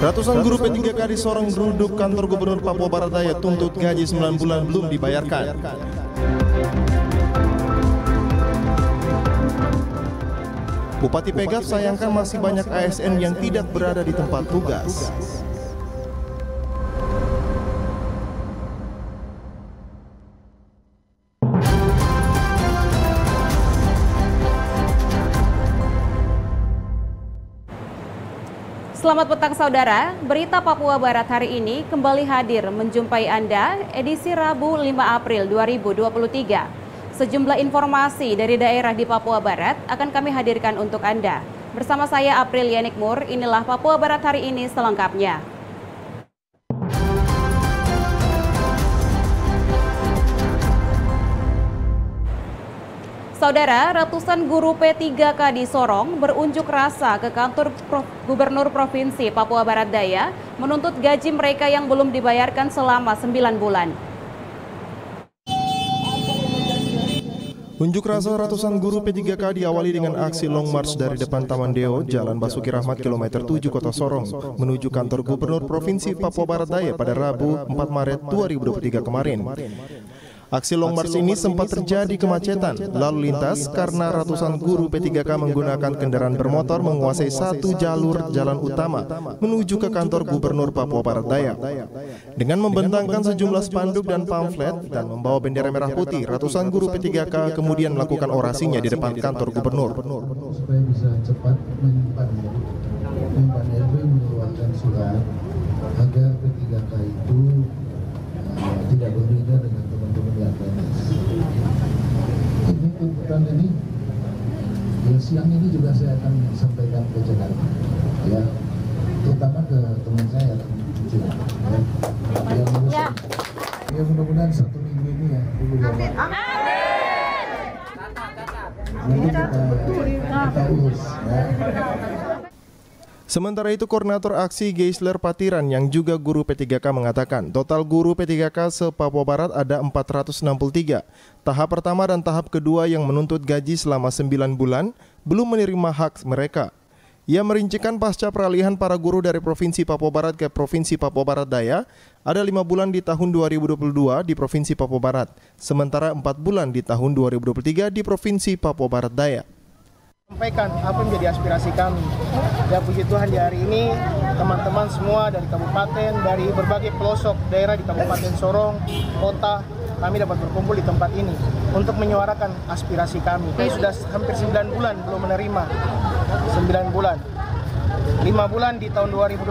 Ratusan guru P3K di Sorong geruduk kantor Gubernur Papua Barat Daya tuntut gaji 9 bulan belum dibayarkan. Bupati Pegaf sayangkan masih banyak ASN yang tidak berada di tempat tugas. Selamat petang saudara, berita Papua Barat hari ini kembali hadir menjumpai Anda edisi Rabu 5 April 2023. Sejumlah informasi dari daerah di Papua Barat akan kami hadirkan untuk Anda. Bersama saya April Yanikmur, inilah Papua Barat hari ini selengkapnya. Saudara, ratusan guru P3K di Sorong berunjuk rasa ke kantor Gubernur Provinsi Papua Barat Daya menuntut gaji mereka yang belum dibayarkan selama 9 bulan. Unjuk rasa ratusan guru P3K diawali dengan aksi long march dari depan Taman Deo, Jalan Basuki Rahmat kilometer 7 Kota Sorong menuju kantor Gubernur Provinsi Papua Barat Daya pada Rabu 4 Maret 2023 kemarin. Aksi long march ini sempat terjadi kemacetan lalu lintas karena ratusan guru P3K menggunakan kendaraan bermotor menguasai satu jalur jalan utama menuju ke kantor Gubernur Papua Barat Daya. Dengan membentangkan sejumlah spanduk dan pamflet dan membawa bendera merah putih, ratusan guru P3K kemudian melakukan orasinya di depan kantor Gubernur. Supaya bisa cepat menyimpannya itu mengeluarkan surat agar P3K itu tidak berbeda dengan teman-teman yang lain. Ini tuntutan ini, ya, siang ini juga saya akan sampaikan ke Jakarta, ya, terutama ke teman saya ya, mudah-mudahan 1 minggu ini ya, kita urus, ya. Sementara itu, Koordinator Aksi Geisler Patiran yang juga guru P3K mengatakan total guru P3K se-Papua Barat ada 463. Tahap pertama dan tahap kedua yang menuntut gaji selama 9 bulan belum menerima hak mereka. Ia merincikan pasca peralihan para guru dari Provinsi Papua Barat ke Provinsi Papua Barat Daya, ada 5 bulan di tahun 2022 di Provinsi Papua Barat, sementara 4 bulan di tahun 2023 di Provinsi Papua Barat Daya. Sampaikan apa yang menjadi aspirasi kami. Ya puji Tuhan di hari ini teman-teman semua dari kabupaten, dari berbagai pelosok daerah di Kabupaten Sorong, kota, kami dapat berkumpul di tempat ini untuk menyuarakan aspirasi kami. Kami sudah hampir 9 bulan belum menerima. 9 bulan. 5 bulan di tahun 2022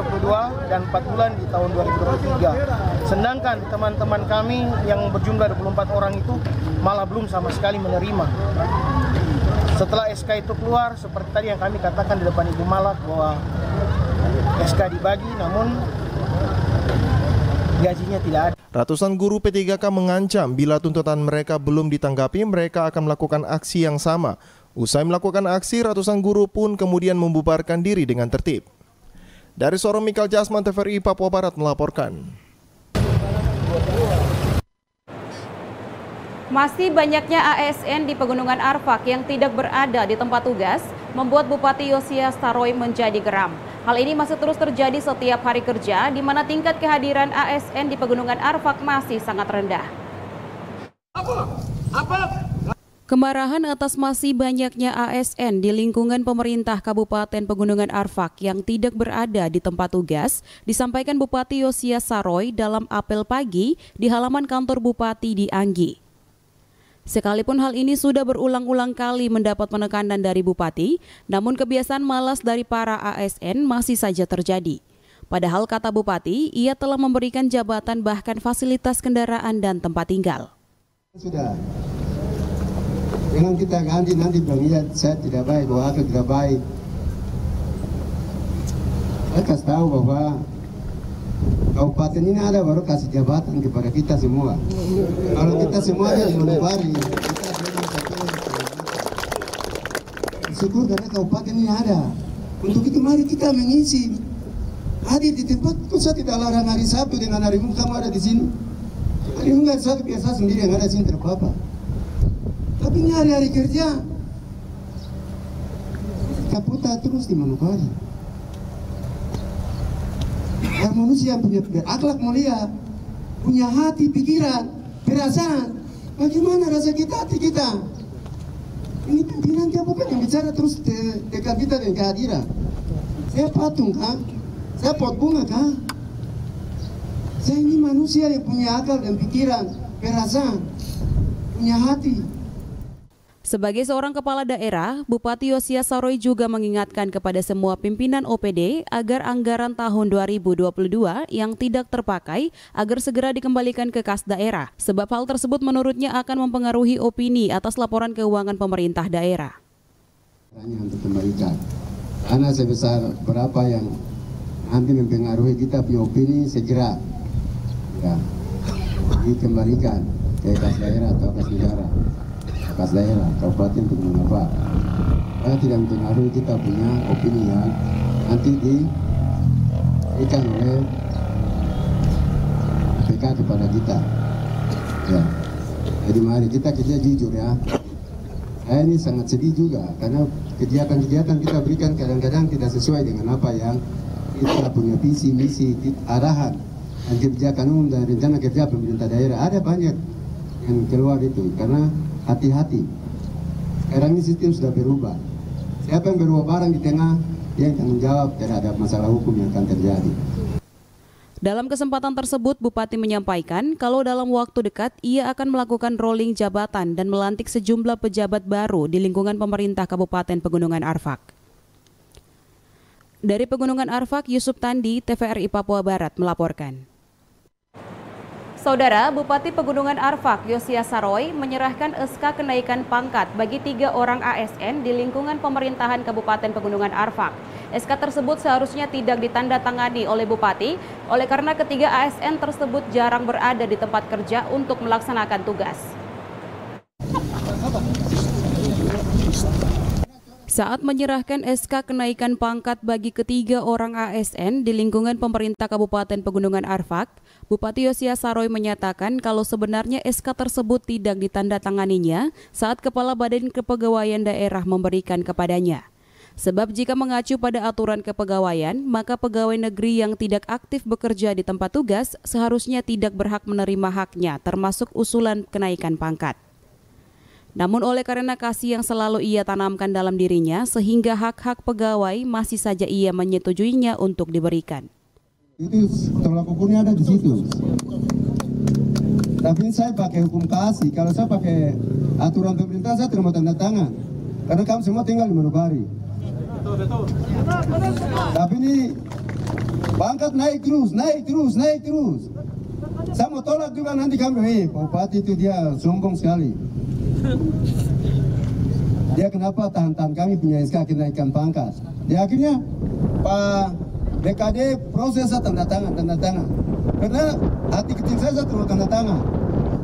dan 4 bulan di tahun 2023. Sedangkan teman-teman kami yang berjumlah 24 orang itu malah belum sama sekali menerima. Setelah SK itu keluar, seperti tadi yang kami katakan di depan Ibu Malak bahwa SK dibagi namun gajinya tidak ada. Ratusan guru P3K mengancam bila tuntutan mereka belum ditanggapi, mereka akan melakukan aksi yang sama. Usai melakukan aksi, ratusan guru pun kemudian membubarkan diri dengan tertib. Dari Sorong, Mikal Jasman, TVRI Papua Barat melaporkan. Masih banyaknya ASN di Pegunungan Arfak yang tidak berada di tempat tugas membuat Bupati Yosias Saroy menjadi geram. Hal ini masih terus terjadi setiap hari kerja di mana tingkat kehadiran ASN di Pegunungan Arfak masih sangat rendah. Kemarahan atas masih banyaknya ASN di lingkungan pemerintah Kabupaten Pegunungan Arfak yang tidak berada di tempat tugas disampaikan Bupati Yosias Saroy dalam apel pagi di halaman kantor Bupati di Anggi. Sekalipun hal ini sudah berulang-ulang kali mendapat penekanan dari Bupati, namun kebiasaan malas dari para ASN masih saja terjadi. Padahal kata Bupati, ia telah memberikan jabatan bahkan fasilitas kendaraan dan tempat tinggal. Sudah, dengan kita ganti nanti bilang iya saya tidak baik, bahwa aku tidak baik. Saya kasih tahu bahwa kabupaten ini ada baru kasih jabatan kepada kita semua. Kalau kita semua yang menubari, syukur karena kabupaten ini ada. Untuk itu mari kita mengisi. Hadir di tempat, saya tidak larang hari Sabtu dengan hari Minggu kamu ada di sini. Hari Minggu satu biasa sendiri yang ada di sini terpapa. Tapi ini hari-hari kerja. Kita putar terus di Manokwari. Yang manusia yang punya berakhlak mulia, punya hati, pikiran, perasaan. Bagaimana rasa kita, hati kita? Ini pimpinan dia bukan yang bicara terus dekat kita dengan kehadiran. Saya patung kah? Saya pot bunga kah? Saya ini manusia yang punya akal dan pikiran, perasaan, punya hati. Sebagai seorang kepala daerah, Bupati Yosias Saroy juga mengingatkan kepada semua pimpinan OPD agar anggaran tahun 2022 yang tidak terpakai agar segera dikembalikan ke kas daerah. Sebab hal tersebut menurutnya akan mempengaruhi opini atas laporan keuangan pemerintah daerah. Hanya untuk kembalikan, karena sebesar berapa yang nanti mempengaruhi kita punya opini segera ya, dikembalikan ke kas daerah atau kas negara. Kas daerah, kabupaten pegunungan Arfak, karena tidak mempengaruhi kita punya opini yang nanti diberikan oleh PK kepada kita. Ya, jadi mari kita kerja jujur ya. Saya ini sangat sedih juga karena kegiatan-kegiatan kita berikan kadang-kadang tidak sesuai dengan apa yang kita punya visi, misi, arahan, dan kebijakan umum dan rencana kerja pemerintah daerah. Ada banyak yang keluar itu karena hati-hati. Sekarang ini sistem sudah berubah. Siapa yang berubah barang di tengah, dia yang tanggung jawab terhadap masalah hukum yang akan terjadi. Dalam kesempatan tersebut, Bupati menyampaikan kalau dalam waktu dekat ia akan melakukan rolling jabatan dan melantik sejumlah pejabat baru di lingkungan pemerintah Kabupaten Pegunungan Arfak. Dari Pegunungan Arfak, Yusuf Tandi, TVRI Papua Barat melaporkan. Saudara, Bupati Pegunungan Arfak Yosias Saroy menyerahkan SK kenaikan pangkat bagi 3 orang ASN di lingkungan pemerintahan Kabupaten Pegunungan Arfak. SK tersebut seharusnya tidak ditandatangani oleh Bupati, oleh karena ketiga ASN tersebut jarang berada di tempat kerja untuk melaksanakan tugas. Saat menyerahkan SK kenaikan pangkat bagi ketiga orang ASN di lingkungan pemerintah Kabupaten Pegunungan Arfak, Bupati Yosias Saroy menyatakan kalau sebenarnya SK tersebut tidak ditandatanganinya saat Kepala Badan Kepegawaian Daerah memberikan kepadanya. Sebab jika mengacu pada aturan kepegawaian, maka pegawai negeri yang tidak aktif bekerja di tempat tugas seharusnya tidak berhak menerima haknya, termasuk usulan kenaikan pangkat. Namun oleh karena kasih yang selalu ia tanamkan dalam dirinya, sehingga hak-hak pegawai masih saja ia menyetujuinya untuk diberikan. Itu tolak ukurnya ada di situ. Tapi saya pakai hukum kasih. Kalau saya pakai aturan pemerintah, saya terima tanda tangan. Karena kamu semua tinggal di Manokwari. Tapi ini pangkat naik terus. Saya mau tolak juga nanti kami, Bupati itu dia sombong sekali. Dia kenapa tahan-tahan kami punya SK kenaikan pangkat. Di akhirnya Pak BKD proses tanda tangan. Karena hati kecil saya terus tanda tangan.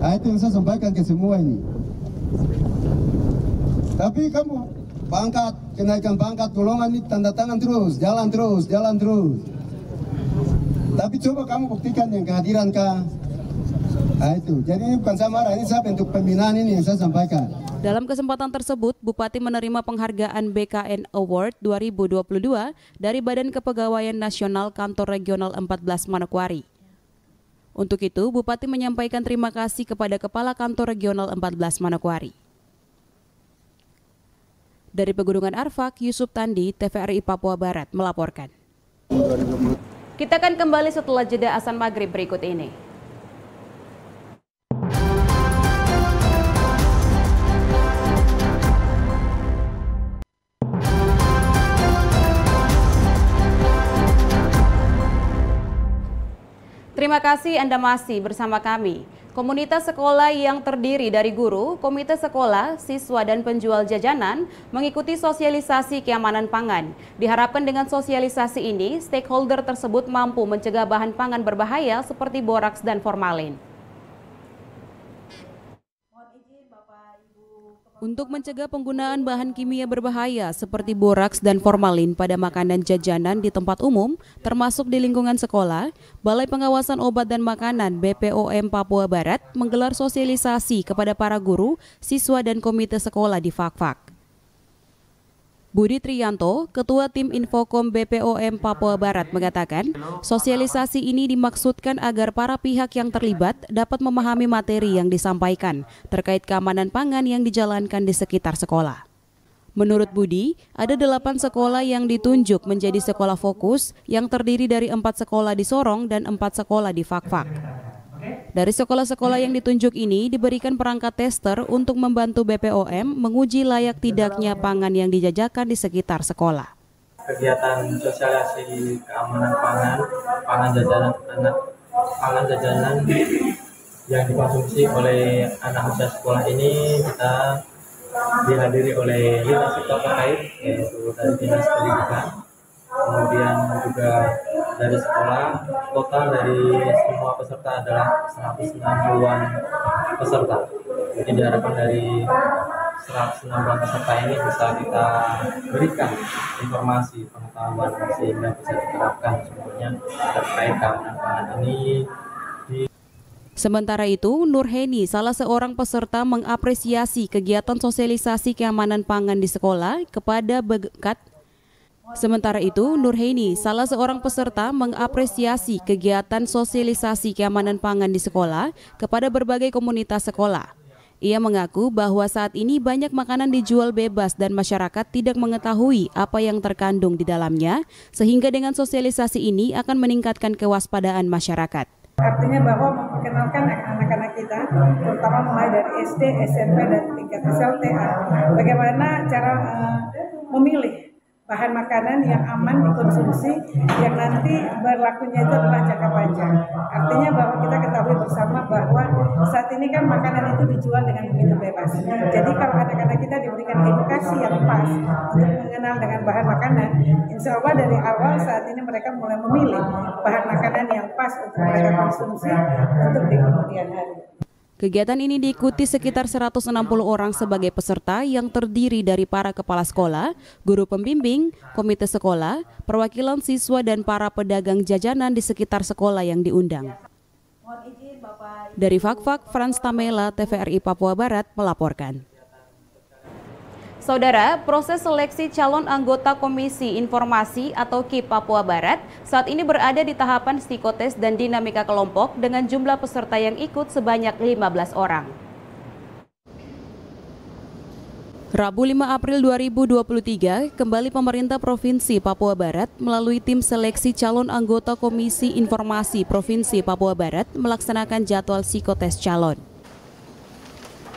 Nah, itu yang saya sampaikan ke semua ini. Tapi kamu pangkat, kenaikan pangkat, golongan ini tanda tangan terus, jalan terus. Tapi coba kamu buktikan yang kehadiran kah? Nah itu, jadi ini bukan saya marah, ini saya bentuk pembinaan ini yang saya sampaikan. Dalam kesempatan tersebut, Bupati menerima penghargaan BKN Award 2022 dari Badan Kepegawaian Nasional Kantor Regional 14 Manokwari. Untuk itu, Bupati menyampaikan terima kasih kepada Kepala Kantor Regional 14 Manokwari. Dari Pegunungan Arfak, Yusuf Tandi, TVRI Papua Barat melaporkan. Kita akan kembali setelah jeda azan maghrib berikut ini. Terima kasih Anda masih bersama kami. Komunitas sekolah yang terdiri dari guru, komite sekolah, siswa, dan penjual jajanan mengikuti sosialisasi keamanan pangan. Diharapkan dengan sosialisasi ini, stakeholder tersebut mampu mencegah bahan pangan berbahaya seperti boraks dan formalin. Untuk mencegah penggunaan bahan kimia berbahaya seperti boraks dan formalin pada makanan jajanan di tempat umum, termasuk di lingkungan sekolah, Balai Pengawasan Obat dan Makanan BPOM Papua Barat menggelar sosialisasi kepada para guru, siswa, dan komite sekolah di Fak-Fak. Budi Triyanto, Ketua Tim Infokom BPOM Papua Barat mengatakan, sosialisasi ini dimaksudkan agar para pihak yang terlibat dapat memahami materi yang disampaikan terkait keamanan pangan yang dijalankan di sekitar sekolah. Menurut Budi, ada 8 sekolah yang ditunjuk menjadi sekolah fokus yang terdiri dari 4 sekolah di Sorong dan 4 sekolah di Fakfak. Dari sekolah-sekolah yang ditunjuk ini diberikan perangkat tester untuk membantu BPOM menguji layak tidaknya pangan yang dijajakan di sekitar sekolah. Kegiatan sosialisasi keamanan pangan jajanan yang dikonsumsi oleh anak usia sekolah ini kita dihadiri oleh 5 sektor terkait, yaitu dari Dinas Pendidikan, kemudian juga dari sekolah. Total dari semua peserta adalah 160-an peserta. Jadi diharapkan dari 160-an peserta ini bisa kita berikan informasi pengetahuan sehingga bisa diterapkan semuanya terkait keamanan pangan ini. Sementara itu, Nurheni, salah seorang peserta, mengapresiasi kegiatan sosialisasi keamanan pangan di sekolah kepada berbagai komunitas sekolah. Ia mengaku bahwa saat ini banyak makanan dijual bebas dan masyarakat tidak mengetahui apa yang terkandung di dalamnya, sehingga dengan sosialisasi ini akan meningkatkan kewaspadaan masyarakat. Artinya bahwa memperkenalkan anak-anak kita, terutama mulai dari SD, SMP, dan tingkat SLTA, bagaimana cara memilih bahan makanan yang aman dikonsumsi, yang nanti berlakunya itu adalah jangka panjang. Artinya bahwa kita ketahui bersama bahwa saat ini kan makanan itu dijual dengan begitu bebas. Jadi kalau anak-anak kita diberikan edukasi yang pas untuk mengenal dengan bahan makanan, insya Allah dari awal saat ini mereka mulai memilih bahan makanan yang pas untuk mereka konsumsi untuk di kemudian hari. Kegiatan ini diikuti sekitar 160 orang sebagai peserta yang terdiri dari para kepala sekolah, guru pembimbing, komite sekolah, perwakilan siswa, dan para pedagang jajanan di sekitar sekolah yang diundang. Dari Fakfak, Frans Tamela, TVRI Papua Barat melaporkan. Saudara, proses seleksi calon anggota Komisi Informasi atau KIP Papua Barat saat ini berada di tahapan psikotes dan dinamika kelompok dengan jumlah peserta yang ikut sebanyak 15 orang. Rabu 5 April 2023, kembali pemerintah Provinsi Papua Barat melalui tim seleksi calon anggota Komisi Informasi Provinsi Papua Barat melaksanakan jadwal psikotes calon.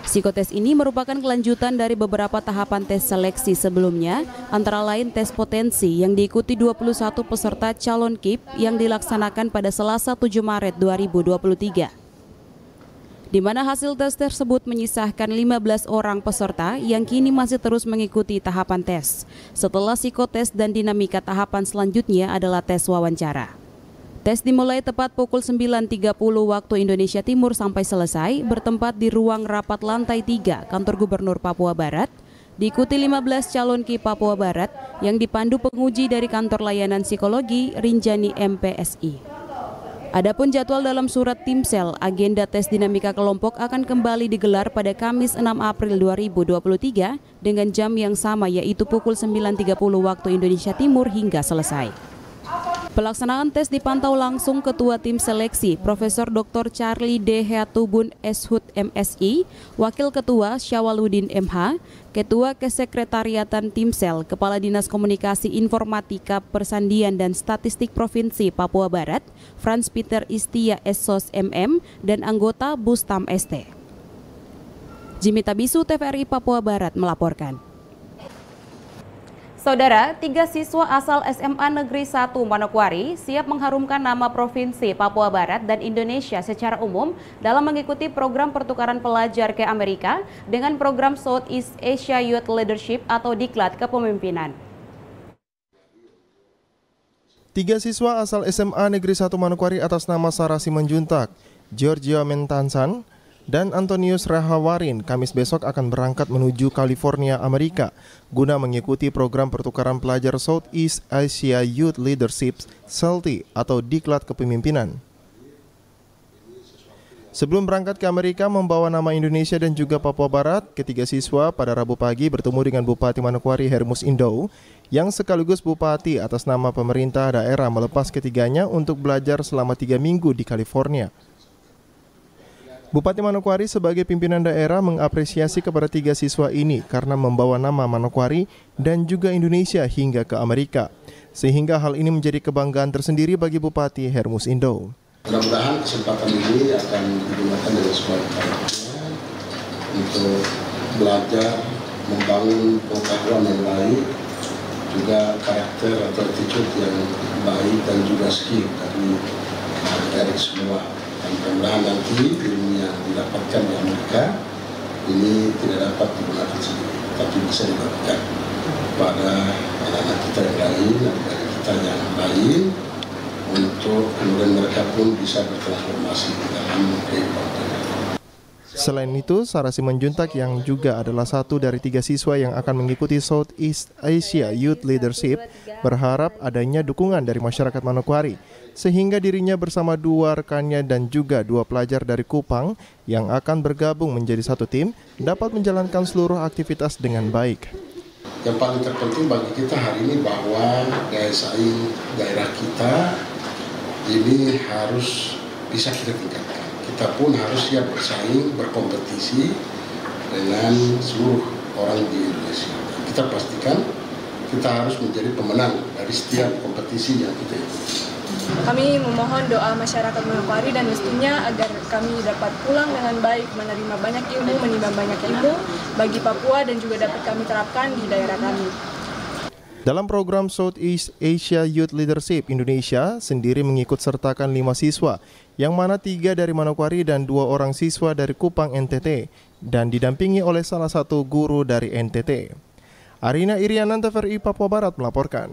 Psikotes ini merupakan kelanjutan dari beberapa tahapan tes seleksi sebelumnya, antara lain tes potensi yang diikuti 21 peserta calon KIP yang dilaksanakan pada Selasa 7 Maret 2023. Di mana hasil tes tersebut menyisahkan 15 orang peserta yang kini masih terus mengikuti tahapan tes. Setelah psikotes dan dinamika tahapan selanjutnya adalah tes wawancara. Tes dimulai tepat pukul 9.30 waktu Indonesia Timur sampai selesai, bertempat di ruang rapat lantai 3 Kantor Gubernur Papua Barat, diikuti 15 calon KIP Papua Barat yang dipandu penguji dari Kantor Layanan Psikologi Rinjani MPSI. Adapun jadwal dalam surat Timsel, agenda tes dinamika kelompok akan kembali digelar pada Kamis 6 April 2023 dengan jam yang sama, yaitu pukul 9.30 waktu Indonesia Timur hingga selesai. Pelaksanaan tes dipantau langsung Ketua Tim Seleksi Profesor Dr. Charlie D. Heatubun Eshut MSI, Wakil Ketua Syawaludin MH, Ketua Kesekretariatan Timsel, Kepala Dinas Komunikasi Informatika Persandian dan Statistik Provinsi Papua Barat, Frans Peter Istia Essos MM, dan anggota Bustam ST. Jimmy Tabisu, TVRI Papua Barat melaporkan. Saudara, 3 siswa asal SMA Negeri 1 Manokwari siap mengharumkan nama Provinsi Papua Barat dan Indonesia secara umum dalam mengikuti program pertukaran pelajar ke Amerika dengan program Southeast Asia Youth Leadership atau Diklat Kepemimpinan. 3 siswa asal SMA Negeri 1 Manokwari atas nama Sarah Simanjuntak, Georgia Mentansan, dan Antonius Rahawarin Kamis besok akan berangkat menuju California, Amerika guna mengikuti program pertukaran pelajar Southeast Asia Youth Leadership (SEALTI) atau Diklat Kepemimpinan. Sebelum berangkat ke Amerika membawa nama Indonesia dan juga Papua Barat, ketiga siswa pada Rabu pagi bertemu dengan Bupati Manokwari Hermus Indo yang sekaligus Bupati atas nama pemerintah daerah melepas ketiganya untuk belajar selama 3 minggu di California. Bupati Manokwari sebagai pimpinan daerah mengapresiasi kepada 3 siswa ini karena membawa nama Manokwari dan juga Indonesia hingga ke Amerika, sehingga hal ini menjadi kebanggaan tersendiri bagi Bupati Hermus Indo. Mudah-mudahan kesempatan ini akan digunakan dengan sebaik-baiknya untuk belajar, membangun pengetahuan yang baik, juga karakter atau attitude yang baik dan juga skill dari semua. Dan mudah-mudahan nanti ilmu yang didapatkan di Amerika ini tidak dapat digunakan sendiri, tapi bisa dibagikan pada anak-anak kita yang lain, anak-anak kita yang lain, untuk kemudian mereka pun bisa bertransformasi dalam kehidupan. Selain itu, Sarah Simanjuntak yang juga adalah satu dari 3 siswa yang akan mengikuti Southeast Asia Youth Leadership berharap adanya dukungan dari masyarakat Manokwari sehingga dirinya bersama 2 rekannya dan juga 2 pelajar dari Kupang yang akan bergabung menjadi satu tim dapat menjalankan seluruh aktivitas dengan baik. Yang paling terpenting bagi kita hari ini bahwa daya saing daerah kita ini harus bisa kita tingkatkan. Kita pun harus siap bersaing, berkompetisi dengan seluruh orang di Indonesia. Kita pastikan kita harus menjadi pemenang dari setiap kompetisi yang kita ikuti. Kami memohon doa masyarakat Manokwari dan mestinya agar kami dapat pulang dengan baik, menerima banyak ilmu, menimba banyak ilmu bagi Papua dan juga dapat kami terapkan di daerah kami. Dalam program Southeast Asia Youth Leadership, Indonesia sendiri mengikut sertakan 5 siswa, yang mana 3 dari Manokwari dan 2 orang siswa dari Kupang NTT, dan didampingi oleh salah satu guru dari NTT. Arina Irianan, TVRI Papua Barat melaporkan.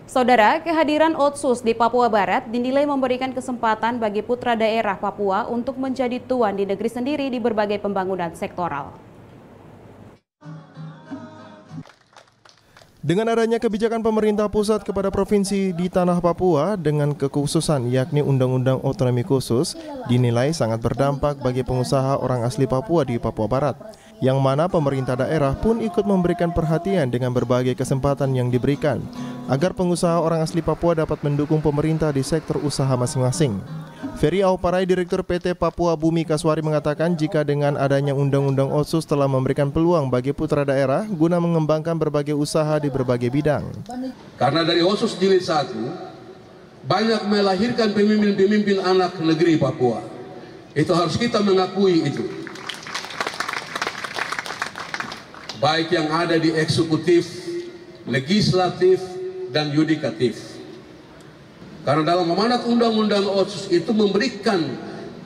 Saudara, kehadiran Otsus di Papua Barat dinilai memberikan kesempatan bagi putra daerah Papua untuk menjadi tuan di negeri sendiri di berbagai pembangunan sektoral. Dengan adanya kebijakan pemerintah pusat kepada provinsi di tanah Papua dengan kekhususan yakni Undang-Undang Otonomi Khusus dinilai sangat berdampak bagi pengusaha orang asli Papua di Papua Barat, yang mana pemerintah daerah pun ikut memberikan perhatian dengan berbagai kesempatan yang diberikan agar pengusaha orang asli Papua dapat mendukung pemerintah di sektor usaha masing-masing. Ferry Auparai, Direktur PT Papua Bumi Kaswari mengatakan jika dengan adanya Undang-Undang Otsus telah memberikan peluang bagi putra daerah guna mengembangkan berbagai usaha di berbagai bidang. Karena dari Otsus Jilid 1 banyak melahirkan pemimpin-pemimpin anak negeri Papua. Itu harus kita mengakui itu. Baik yang ada di eksekutif, legislatif, dan yudikatif. Karena dalam amanat Undang-Undang Otsus itu memberikan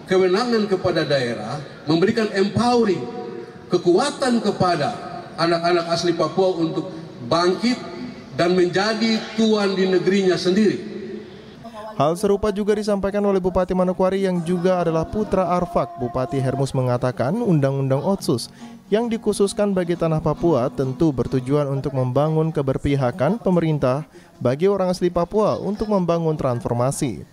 kewenangan kepada daerah, memberikan empowering, kekuatan kepada anak-anak asli Papua untuk bangkit dan menjadi tuan di negerinya sendiri. Hal serupa juga disampaikan oleh Bupati Manokwari yang juga adalah putra Arfak. Bupati Hermus mengatakan Undang-Undang Otsus yang dikhususkan bagi tanah Papua tentu bertujuan untuk membangun keberpihakan pemerintah bagi orang asli Papua untuk membangun transformasi.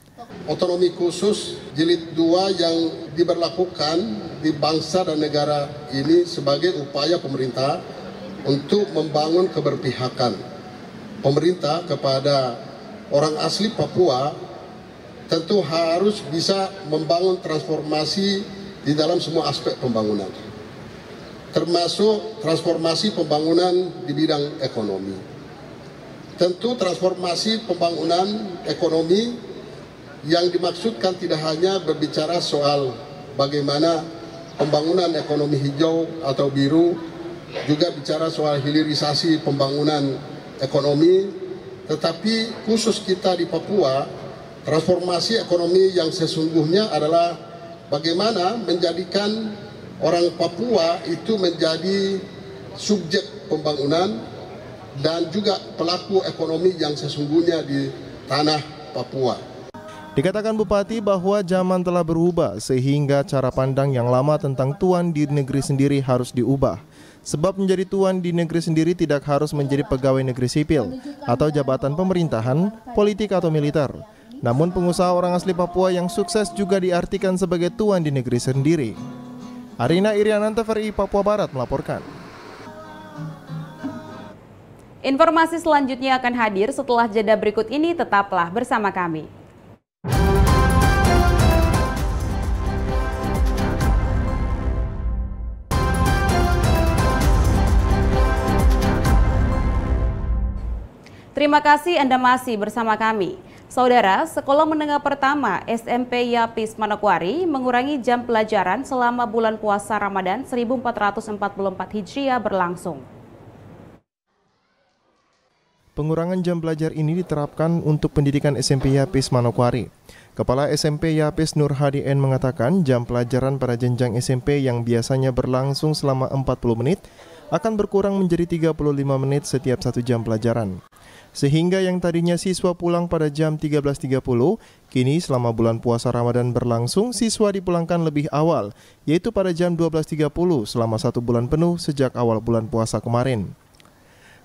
Otonomi khusus jilid 2 yang diberlakukan di bangsa dan negara ini sebagai upaya pemerintah untuk membangun keberpihakan pemerintah kepada orang asli Papua, tentu harus bisa membangun transformasi di dalam semua aspek pembangunan, termasuk transformasi pembangunan di bidang ekonomi. Tentu transformasi pembangunan ekonomi yang dimaksudkan tidak hanya berbicara soal bagaimana pembangunan ekonomi hijau atau biru, juga bicara soal hilirisasi pembangunan ekonomi, tetapi khusus kita di Papua, transformasi ekonomi yang sesungguhnya adalah bagaimana menjadikan orang Papua itu menjadi subjek pembangunan dan juga pelaku ekonomi yang sesungguhnya di tanah Papua. Dikatakan Bupati bahwa zaman telah berubah sehingga cara pandang yang lama tentang tuan di negeri sendiri harus diubah. Sebab menjadi tuan di negeri sendiri tidak harus menjadi pegawai negeri sipil atau jabatan pemerintahan, politik atau militer. Namun pengusaha orang asli Papua yang sukses juga diartikan sebagai tuan di negeri sendiri. Arina Iriananta, TVRI Papua Barat melaporkan. Informasi selanjutnya akan hadir setelah jeda berikut ini, tetaplah bersama kami. Terima kasih Anda masih bersama kami. Saudara, Sekolah Menengah Pertama SMP Yapis Manokwari mengurangi jam pelajaran selama bulan puasa Ramadan 1444 Hijriah berlangsung. Pengurangan jam belajar ini diterapkan untuk pendidikan SMP Yapis Manokwari. Kepala SMP Yapis Nur Hadi N mengatakan jam pelajaran pada jenjang SMP yang biasanya berlangsung selama 40 menit akan berkurang menjadi 35 menit setiap 1 jam pelajaran. Sehingga yang tadinya siswa pulang pada jam 13.30, kini selama bulan puasa Ramadan berlangsung siswa dipulangkan lebih awal, yaitu pada jam 12.30 selama 1 bulan penuh sejak awal bulan puasa kemarin.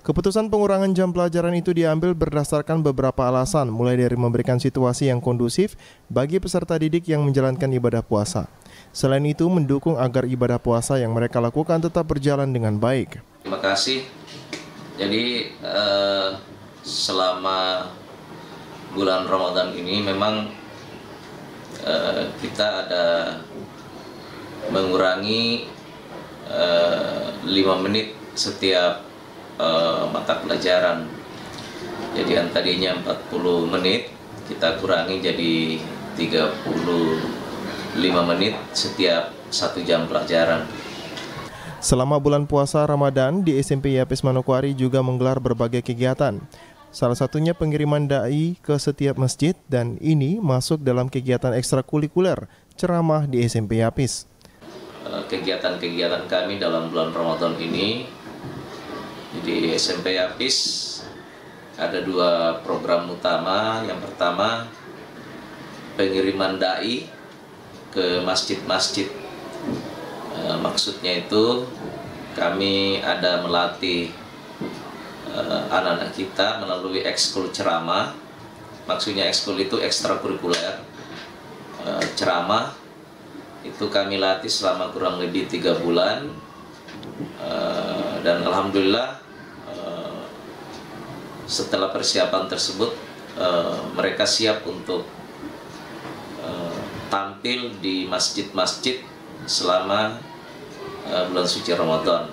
Keputusan pengurangan jam pelajaran itu diambil berdasarkan beberapa alasan, mulai dari memberikan situasi yang kondusif bagi peserta didik yang menjalankan ibadah puasa. Selain itu, mendukung agar ibadah puasa yang mereka lakukan tetap berjalan dengan baik. Terima kasih. Jadi selama bulan Ramadan ini memang kita ada mengurangi 5 menit setiap mata pelajaran. Jadi yang tadinya 40 menit kita kurangi jadi 35 menit setiap 1 jam pelajaran. Selama bulan puasa Ramadan di SMP Yapis Manokwari juga menggelar berbagai kegiatan. Salah satunya pengiriman dai ke setiap masjid, dan ini masuk dalam kegiatan ekstrakurikuler ceramah di SMP Yapis. Kegiatan-kegiatan kami dalam bulan Ramadan ini di SMP Yapis ada 2 program utama. Yang pertama, pengiriman dai ke masjid-masjid. Maksudnya itu kami ada melatih anak-anak kita melalui ekskul ceramah. Maksudnya ekskul itu ekstrakurikuler. Ceramah itu kami latih selama kurang lebih 3 bulan. Dan alhamdulillah setelah persiapan tersebut mereka siap untuk tampil di masjid-masjid selama bulan suci Ramadan.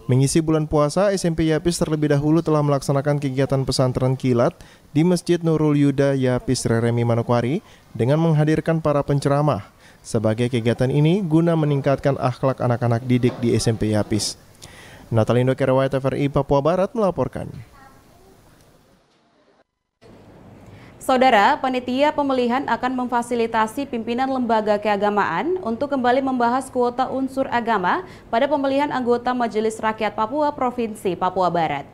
Mengisi bulan puasa, SMP Yapis terlebih dahulu telah melaksanakan kegiatan pesantren kilat di Masjid Nurul Yuda Yapis Reremi Manokwari dengan menghadirkan para penceramah. Sebagai kegiatan ini guna meningkatkan akhlak anak-anak didik di SMP Yapis. Natalindo Kerawai, TVRI Papua Barat melaporkan. Saudara, panitia pemilihan akan memfasilitasi pimpinan lembaga keagamaan untuk kembali membahas kuota unsur agama pada pemilihan anggota Majelis Rakyat Papua Provinsi Papua Barat.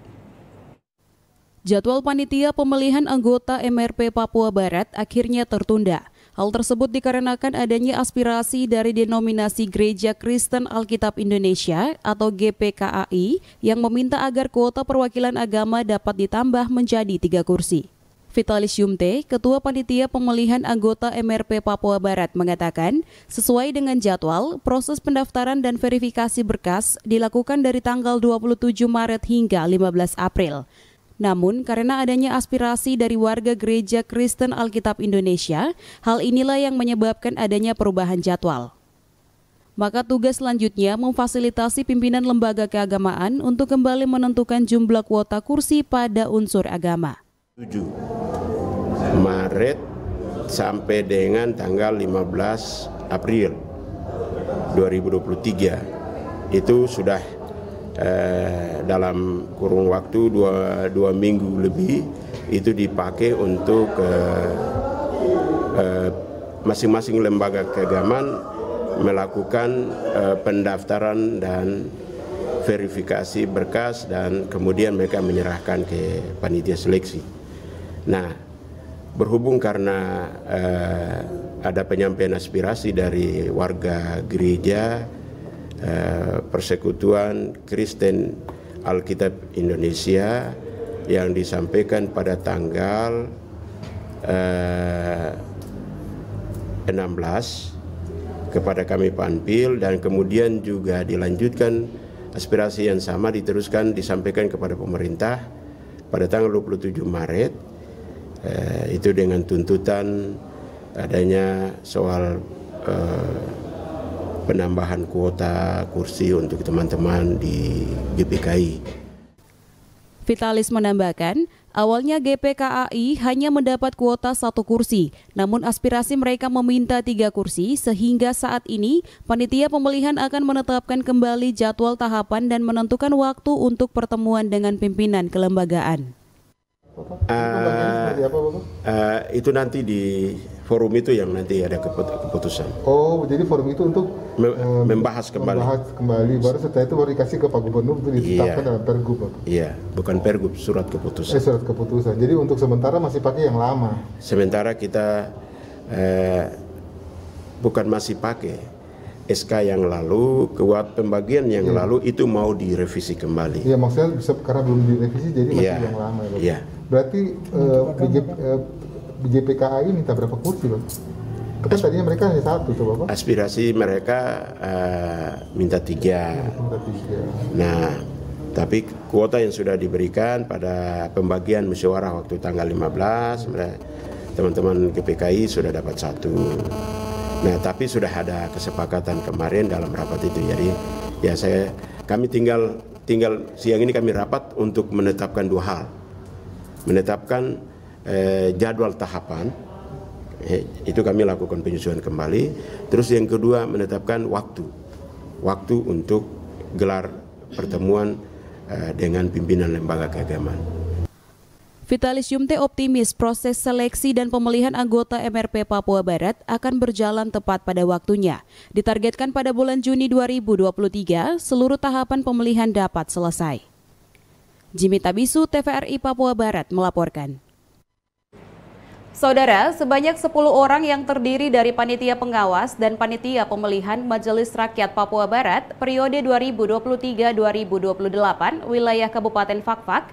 Jadwal panitia pemilihan anggota MRP Papua Barat akhirnya tertunda. Hal tersebut dikarenakan adanya aspirasi dari denominasi Gereja Kristen Alkitab Indonesia atau GPKAI yang meminta agar kuota perwakilan agama dapat ditambah menjadi 3 kursi. Vitalis Yumte, Ketua Panitia Pemilihan Anggota MRP Papua Barat mengatakan, sesuai dengan jadwal, proses pendaftaran dan verifikasi berkas dilakukan dari tanggal 27 Maret hingga 15 April. Namun, karena adanya aspirasi dari warga Gereja Kristen Alkitab Indonesia, hal inilah yang menyebabkan adanya perubahan jadwal. Maka tugas selanjutnya memfasilitasi pimpinan lembaga keagamaan untuk kembali menentukan jumlah kuota kursi pada unsur agama. 7 Maret sampai dengan tanggal 15 April 2023 itu sudah dalam kurun waktu 2 minggu lebih itu dipakai untuk masing-masing lembaga keagamaan melakukan pendaftaran dan verifikasi berkas dan kemudian mereka menyerahkan ke panitia seleksi. Nah, berhubung karena ada penyampaian aspirasi dari warga gereja Persekutuan Kristen Alkitab Indonesia yang disampaikan pada tanggal kepada kami Panpil, dan kemudian juga dilanjutkan aspirasi yang sama diteruskan disampaikan kepada pemerintah pada tanggal 27 Maret itu dengan tuntutan adanya soal penambahan kuota kursi untuk teman-teman di GPKI. Vitalis menambahkan, awalnya GPKAI hanya mendapat kuota 1 kursi, namun aspirasi mereka meminta 3 kursi, sehingga saat ini panitia pemilihan akan menetapkan kembali jadwal tahapan dan menentukan waktu untuk pertemuan dengan pimpinan kelembagaan. Itu nanti di forum itu yang nanti ada keputusan. Oh, jadi forum itu untuk membahas kembali. Baru setelah itu baru dikasih ke Pak Gubernur untuk ditetapkan dalam pergub. Iya, bukan pergub, surat keputusan. Surat keputusan. Jadi untuk sementara masih pakai yang lama. Sementara kita bukan masih pakai SK yang lalu, kuat pembagian yang lalu itu mau direvisi kembali. Iya, maksudnya bisa karena belum direvisi jadi masih yang lama ya, Pak. Iya. Berarti BJPKAI minta berapa kursi, Pak? Kan tadinya mereka hanya 1 tuh, Bapak. Aspirasi mereka minta 3. Nah, tapi kuota yang sudah diberikan pada pembagian musyawarah waktu tanggal 15, teman-teman GPKI sudah dapat 1. Nah, tapi sudah ada kesepakatan kemarin dalam rapat itu. Jadi ya kami tinggal siang ini kami rapat untuk menetapkan 2 hal. Menetapkan jadwal tahapan, itu kami lakukan penyusunan kembali. Terus yang kedua menetapkan waktu untuk gelar pertemuan dengan pimpinan lembaga keagamaan. Vitalis Yumte optimis proses seleksi dan pemilihan anggota MRP Papua Barat akan berjalan tepat pada waktunya. Ditargetkan pada bulan Juni 2023, seluruh tahapan pemilihan dapat selesai. Jimmy Tabisu, TVRI Papua Barat melaporkan. Saudara, sebanyak 10 orang yang terdiri dari panitia pengawas dan panitia pemilihan Majelis Rakyat Papua Barat periode 2023-2028 wilayah Kabupaten Fakfak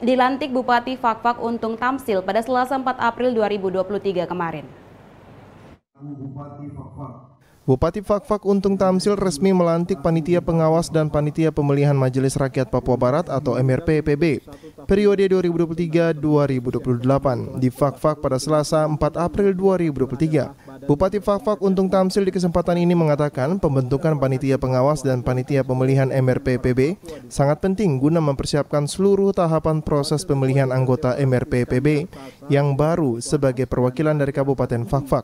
dilantik Bupati Fakfak Untung Tamsil pada Selasa 4 April 2023 kemarin. Bupati Fakfak Untung Tamsil resmi melantik panitia pengawas dan panitia pemilihan Majelis Rakyat Papua Barat atau MRP-PB periode 2023-2028 di Fakfak pada Selasa 4 April 2023. Bupati Fakfak Untung Tamsil di kesempatan ini mengatakan pembentukan panitia pengawas dan panitia pemilihan MRP-PB sangat penting guna mempersiapkan seluruh tahapan proses pemilihan anggota MRP-PB yang baru sebagai perwakilan dari Kabupaten Fakfak.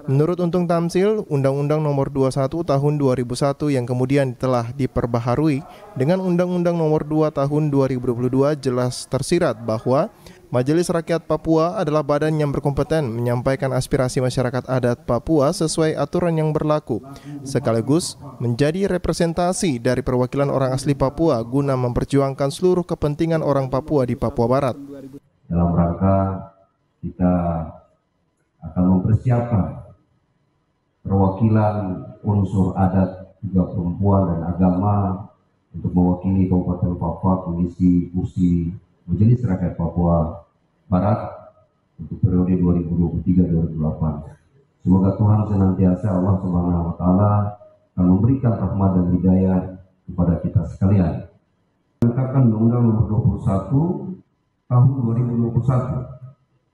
Menurut Untung Tamsil, Undang-Undang Nomor 21 Tahun 2001 yang kemudian telah diperbaharui dengan Undang-Undang Nomor 2 Tahun 2022 jelas tersirat bahwa Majelis Rakyat Papua adalah badan yang berkompeten menyampaikan aspirasi masyarakat adat Papua sesuai aturan yang berlaku, sekaligus menjadi representasi dari perwakilan orang asli Papua guna memperjuangkan seluruh kepentingan orang Papua di Papua Barat. Dalam rangka kita akan mempersiapkan perwakilan unsur adat juga perempuan dan agama untuk mewakili Kabupaten Fakfak mengisi kursi Majelis Rakyat Papua Barat untuk periode 2023-2028. Semoga Tuhan senantiasa Allah Subhanahu wa Ta'ala akan memberikan rahmat dan hidayah kepada kita sekalian. Menetapkan Undang-Undang Nomor 21 Tahun 2021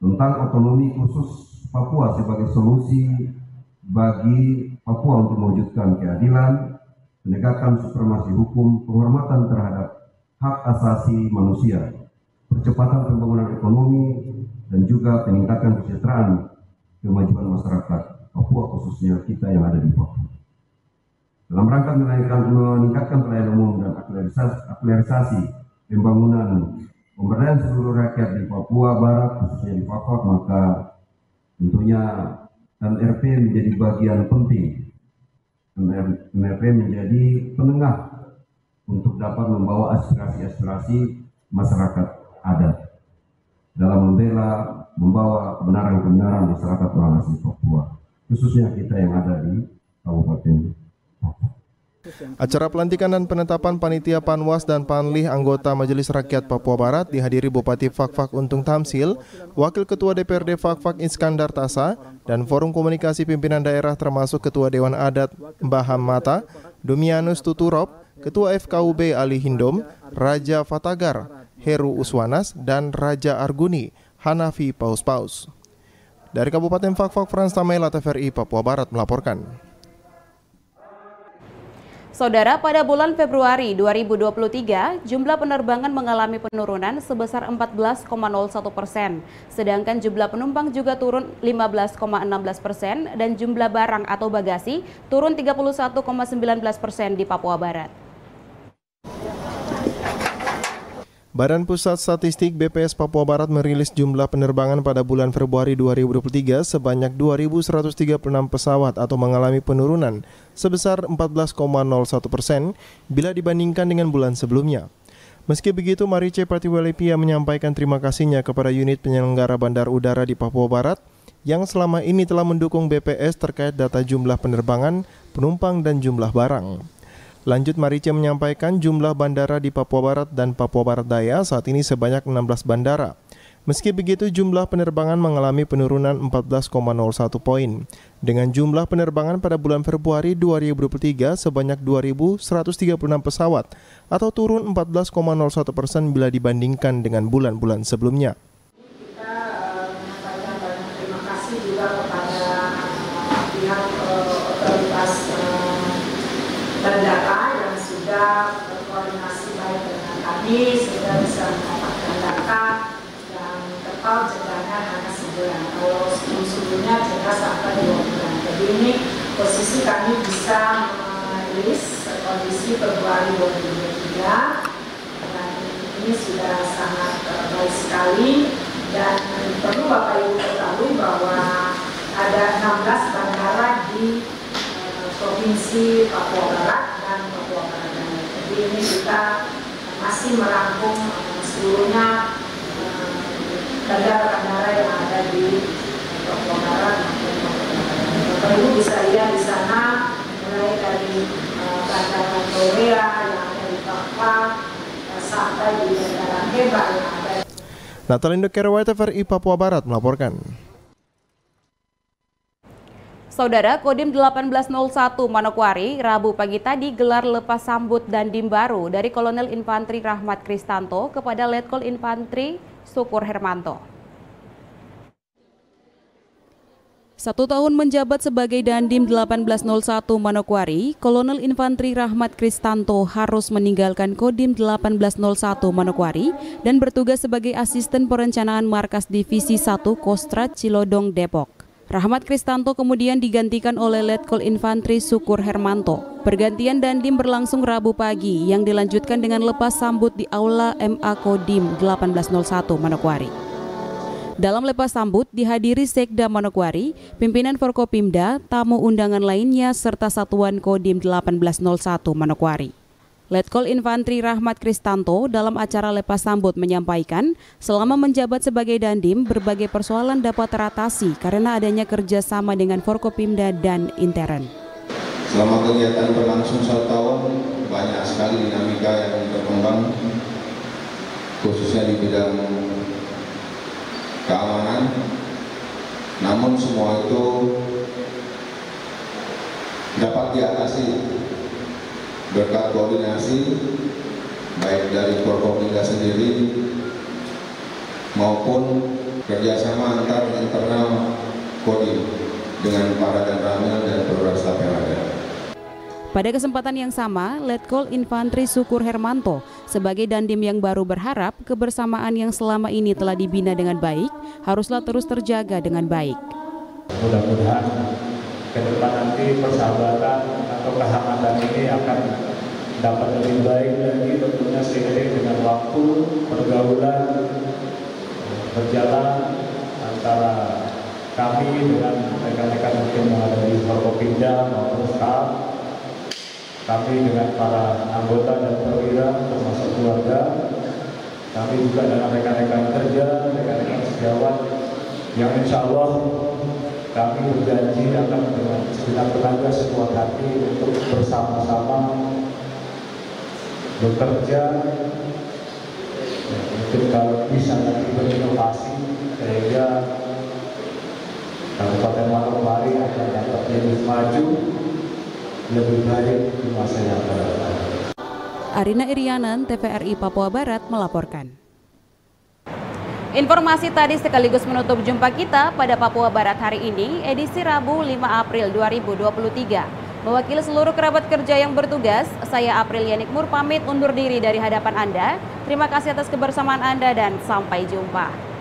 tentang otonomi khusus Papua sebagai solusi bagi Papua untuk mewujudkan keadilan, penegakan supremasi hukum, penghormatan terhadap hak asasi manusia, percepatan pembangunan ekonomi, dan juga peningkatan kesejahteraan kemajuan masyarakat Papua khususnya kita yang ada di Papua. Dalam rangka meningkatkan pelayanan umum dan aktualisasi pembangunan pemberdayaan seluruh rakyat di Papua Barat khususnya di Fakfak, maka tentunya MRP menjadi bagian penting. MRP menjadi penengah untuk dapat membawa aspirasi-aspirasi masyarakat adat dalam membawa kebenaran-kebenaran masyarakat orang asli Papua, khususnya kita yang ada di Kabupaten Papua. Acara pelantikan dan penetapan panitia Panwas dan Panlih anggota Majelis Rakyat Papua Barat dihadiri Bupati Fakfak Untung Tamsil, Wakil Ketua DPRD Fakfak Iskandar Tasa, dan Forum Komunikasi Pimpinan Daerah termasuk Ketua Dewan Adat Mbaham Mata, Dumianus Tuturop, Ketua FKUB Ali Hindom, Raja Fatagar, Heru Uswanas, dan Raja Arguni, Hanafi Paus-Paus. Dari Kabupaten Fakfak, Frans Tamela, TVRI Papua Barat melaporkan. Saudara, pada bulan Februari 2023, jumlah penerbangan mengalami penurunan sebesar 14,01%, sedangkan jumlah penumpang juga turun 15,16% dan jumlah barang atau bagasi turun 31,19% di Papua Barat. Badan Pusat Statistik BPS Papua Barat merilis jumlah penerbangan pada bulan Februari 2023 sebanyak 2.136 pesawat atau mengalami penurunan sebesar 14,01% bila dibandingkan dengan bulan sebelumnya. Meski begitu, Marice Patiwelepia menyampaikan terima kasihnya kepada unit penyelenggara bandar udara di Papua Barat yang selama ini telah mendukung BPS terkait data jumlah penerbangan, penumpang, dan jumlah barang. Lanjut, Marice menyampaikan jumlah bandara di Papua Barat dan Papua Barat Daya saat ini sebanyak 16 bandara. Meski begitu, jumlah penerbangan mengalami penurunan 14,01 poin. Dengan jumlah penerbangan pada bulan Februari 2023 sebanyak 2.136 pesawat atau turun 14,01% bila dibandingkan dengan bulan-bulan sebelumnya. Kita menyampaikan banyak terima kasih juga kepada pihak otoritas bandara yang sudah berkoordinasi baik dengan kami sehingga bisa mendapatkan data yang total jendanya hanya sebulan. Kalau sebelumnya jeda sampai 2 bulan. Jadi ini posisi kami bisa merilis kondisi Februari 2023 dan ini sudah sangat baik sekali dan perlu Bapak Ibu ketahui bahwa ada 16 bandara di Provinsi Papua Barat dan Papua Barat Daya. Jadi ini kita masih merangkum seluruhnya bandara-bandara yang ada di Papua Barat dan Papua Barat. Bapak Ibu bisa lihat di sana mulai dari bandara Korea yang ada di Papua sampai di bandara Heba yang ada. Natalindo Kerawai, TVRI Papua Barat melaporkan. Saudara, Kodim 1801 Manokwari Rabu pagi tadi gelar lepas sambut dandim baru dari Kolonel Infantri Rahmat Kristanto kepada Letkol Infantri Sukur Hermanto. 1 tahun menjabat sebagai dandim 1801 Manokwari, Kolonel Infantri Rahmat Kristanto harus meninggalkan Kodim 1801 Manokwari dan bertugas sebagai asisten perencanaan Markas Divisi 1 Kostrad Cilodong Depok. Rahmat Kristanto kemudian digantikan oleh Letkol Infantri Sukur Hermanto. Pergantian dandim berlangsung Rabu pagi yang dilanjutkan dengan lepas sambut di Aula MA Kodim 1801 Manokwari. Dalam lepas sambut dihadiri Sekda Manokwari, pimpinan Forkopimda, tamu undangan lainnya serta satuan Kodim 1801 Manokwari. Letkol Infantri Rahmat Kristanto dalam acara lepas sambut menyampaikan selama menjabat sebagai dandim berbagai persoalan dapat teratasi karena adanya kerjasama dengan Forkopimda dan intern. Selama kegiatan berlangsung 1 tahun banyak sekali dinamika yang berkembang khususnya di bidang keamanan, namun semua itu dapat diatasi berkat koordinasi baik dari Forkopimda sendiri maupun kerjasama antar internal Kodim dengan para Danramil dan perwira staf yang ada. Pada kesempatan yang sama, Letkol Infantri Sukur Hermanto sebagai dandim yang baru berharap kebersamaan yang selama ini telah dibina dengan baik haruslah terus terjaga dengan baik. Mudah-mudahan ke depan nanti persahabatan atau kehangatan ini akan dapat lebih baik lagi tentunya seiring dengan waktu pergaulan berjalan antara kami dengan rekan-rekan mungkin yang ada di Forkopimda maupun staf, kami dengan para anggota dan perwira termasuk keluarga, kami juga dengan rekan-rekan kerja, rekan-rekan sejawat yang insya Allah kami berjanji akan dengan segenap tenaga sekuat hati untuk bersama-sama bekerja, mungkin kalau bisa nanti berinovasi sehingga Kabupaten Manokwari akan dapat lebih maju, lebih baik di masa yang akan datang. Arina Irianan, TVRI Papua Barat melaporkan. Informasi tadi sekaligus menutup jumpa kita pada Papua Barat hari ini, edisi Rabu 5 April 2023. Mewakili seluruh kerabat kerja yang bertugas, saya April Yanik Mur pamit undur diri dari hadapan Anda. Terima kasih atas kebersamaan Anda dan sampai jumpa.